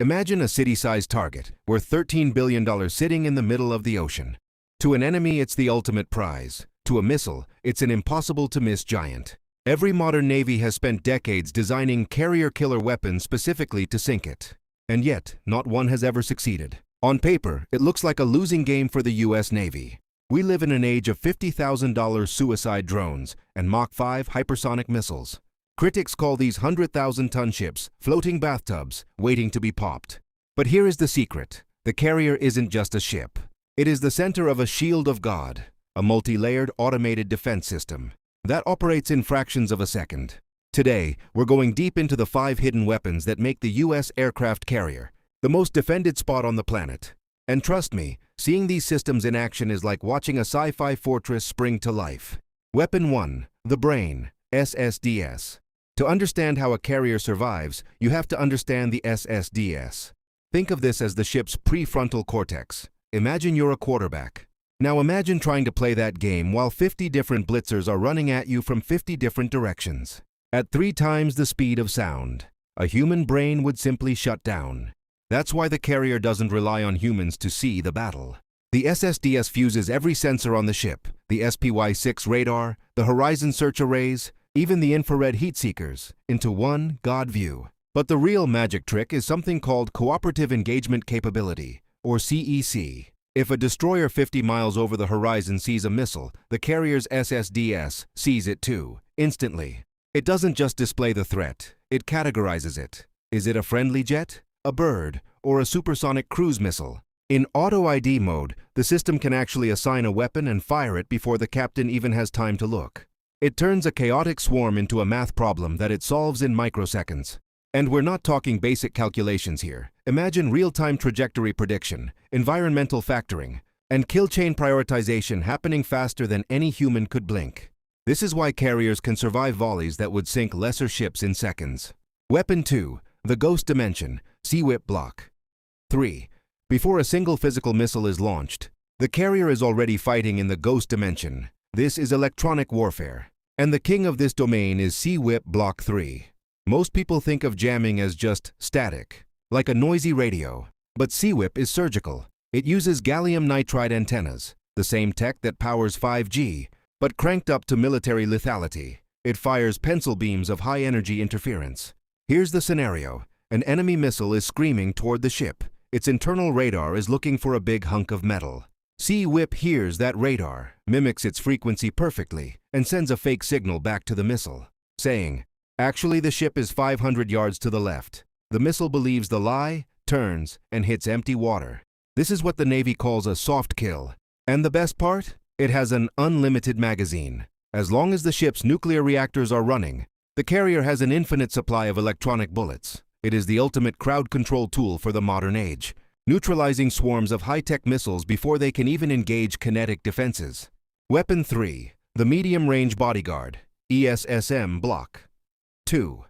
Imagine a city-sized target worth $13 billion sitting in the middle of the ocean. To an enemy, it's the ultimate prize. To a missile, it's an impossible-to-miss giant. Every modern navy has spent decades designing carrier-killer weapons specifically to sink it. And yet, not one has ever succeeded. On paper, it looks like a losing game for the U.S. Navy. We live in an age of $50,000 suicide drones and Mach 5 hypersonic missiles. Critics call these 100,000-ton ships floating bathtubs waiting to be popped. But here is the secret. The carrier isn't just a ship. It is the center of a shield of God, a multi-layered automated defense system that operates in fractions of a second. Today, we're going deep into the 5 hidden weapons that make the U.S. aircraft carrier the most defended spot on the planet. And trust me, seeing these systems in action is like watching a sci-fi fortress spring to life. Weapon 1. The Brain, SSDS. To understand how a carrier survives, you have to understand the SSDS. Think of this as the ship's prefrontal cortex. Imagine you're a quarterback. Now imagine trying to play that game while 50 different blitzers are running at you from 50 different directions. At 3 times the speed of sound, a human brain would simply shut down. That's why the carrier doesn't rely on humans to see the battle. The SSDS fuses every sensor on the ship, the SPY-6 radar, the horizon search arrays, even the infrared heat seekers, into one God view. But the real magic trick is something called Cooperative Engagement Capability, or CEC. If a destroyer 50 miles over the horizon sees a missile, the carrier's SSDS sees it too, instantly. It doesn't just display the threat, it categorizes it. Is it a friendly jet, a bird, or a supersonic cruise missile? In Auto ID mode, the system can actually assign a weapon and fire it before the captain even has time to look. It turns a chaotic swarm into a math problem that it solves in microseconds. And we're not talking basic calculations here. Imagine real-time trajectory prediction, environmental factoring, and kill chain prioritization happening faster than any human could blink. This is why carriers can survive volleys that would sink lesser ships in seconds. Weapon 2. The Ghost Dimension, SEWIP Block. 3. Before a single physical missile is launched, the carrier is already fighting in the Ghost Dimension. This is electronic warfare. And the king of this domain is SEWIP Block 3. Most people think of jamming as just static, like a noisy radio. But SEWIP is surgical. It uses gallium nitride antennas, the same tech that powers 5G, but cranked up to military lethality. It fires pencil beams of high-energy interference. Here's the scenario. An enemy missile is screaming toward the ship. Its internal radar is looking for a big hunk of metal. SEWIP hears that radar, mimics its frequency perfectly, and sends a fake signal back to the missile, saying, "Actually, the ship is 500 yards to the left." The missile believes the lie, turns, and hits empty water. This is what the Navy calls a soft kill. And the best part? It has an unlimited magazine. As long as the ship's nuclear reactors are running, the carrier has an infinite supply of electronic bullets. It is the ultimate crowd control tool for the modern age, neutralizing swarms of high-tech missiles before they can even engage kinetic defenses. Weapon 3. The Medium-Range Bodyguard, ESSM Block. 2.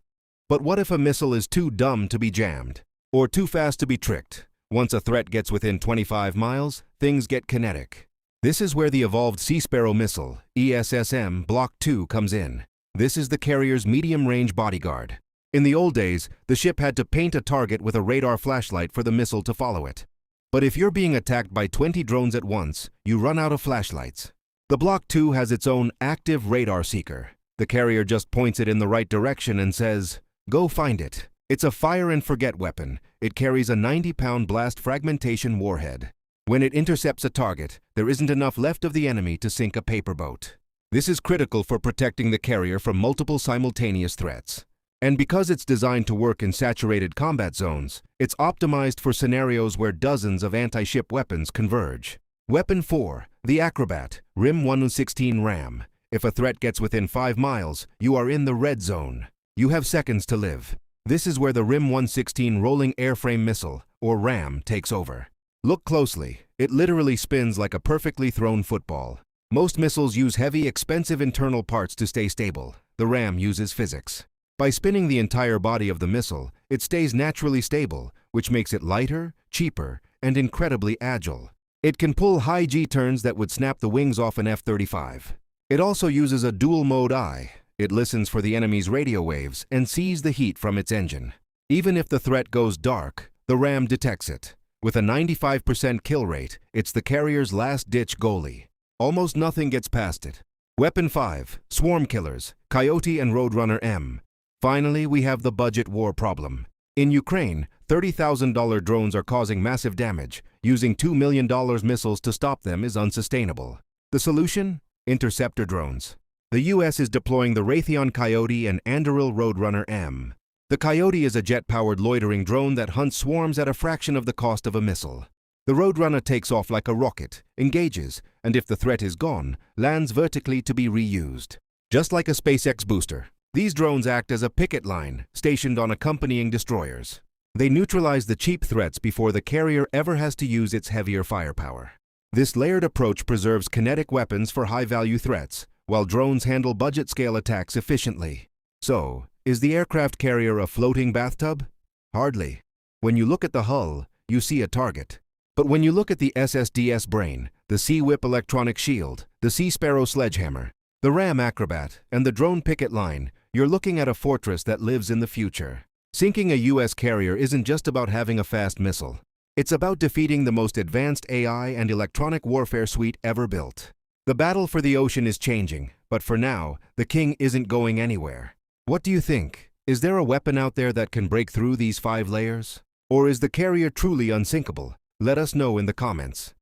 But what if a missile is too dumb to be jammed, or too fast to be tricked? Once a threat gets within 25 miles, things get kinetic. This is where the evolved Sea Sparrow missile, ESSM Block 2, comes in. This is the carrier's medium-range bodyguard. In the old days, the ship had to paint a target with a radar flashlight for the missile to follow it. But if you're being attacked by 20 drones at once, you run out of flashlights. The Block 2 has its own active radar seeker. The carrier just points it in the right direction and says, "Go find it." It's a fire-and-forget weapon. It carries a 90-pound blast fragmentation warhead. When it intercepts a target, there isn't enough left of the enemy to sink a paper boat. This is critical for protecting the carrier from multiple simultaneous threats. And because it's designed to work in saturated combat zones, it's optimized for scenarios where dozens of anti-ship weapons converge. Weapon 4. The Acrobat, RIM-116 RAM. If a threat gets within 5 miles, you are in the red zone. You have seconds to live. This is where the RIM-116 Rolling Airframe Missile, or RAM, takes over. Look closely. It literally spins like a perfectly thrown football. Most missiles use heavy, expensive internal parts to stay stable. The RAM uses physics. By spinning the entire body of the missile, it stays naturally stable, which makes it lighter, cheaper, and incredibly agile. It can pull high G-turns that would snap the wings off an F-35. It also uses a dual-mode eye. It listens for the enemy's radio waves and sees the heat from its engine. Even if the threat goes dark, the ram detects it. With a 95% kill rate, it's the carrier's last-ditch goalie. Almost nothing gets past it. Weapon 5, Swarm Killers, Coyote and Roadrunner M. Finally, we have the budget war problem. In Ukraine, $30,000 drones are causing massive damage. Using $2 million missiles to stop them is unsustainable. The solution? Interceptor drones. The US is deploying the Raytheon Coyote and Anduril Roadrunner M. The Coyote is a jet-powered loitering drone that hunts swarms at a fraction of the cost of a missile. The Roadrunner takes off like a rocket, engages, and if the threat is gone, lands vertically to be reused. Just like a SpaceX booster, these drones act as a picket line stationed on accompanying destroyers. They neutralize the cheap threats before the carrier ever has to use its heavier firepower. This layered approach preserves kinetic weapons for high-value threats, while drones handle budget-scale attacks efficiently. So, is the aircraft carrier a floating bathtub? Hardly. When you look at the hull, you see a target. But when you look at the SSDS brain, the SEWIP electronic shield, the Sea Sparrow sledgehammer, the RAM Acrobat, and the drone picket line, you're looking at a fortress that lives in the future. Sinking a US carrier isn't just about having a fast missile. It's about defeating the most advanced AI and electronic warfare suite ever built. The battle for the ocean is changing, but for now, the king isn't going anywhere. What do you think? Is there a weapon out there that can break through these 5 layers? Or is the carrier truly unsinkable? Let us know in the comments.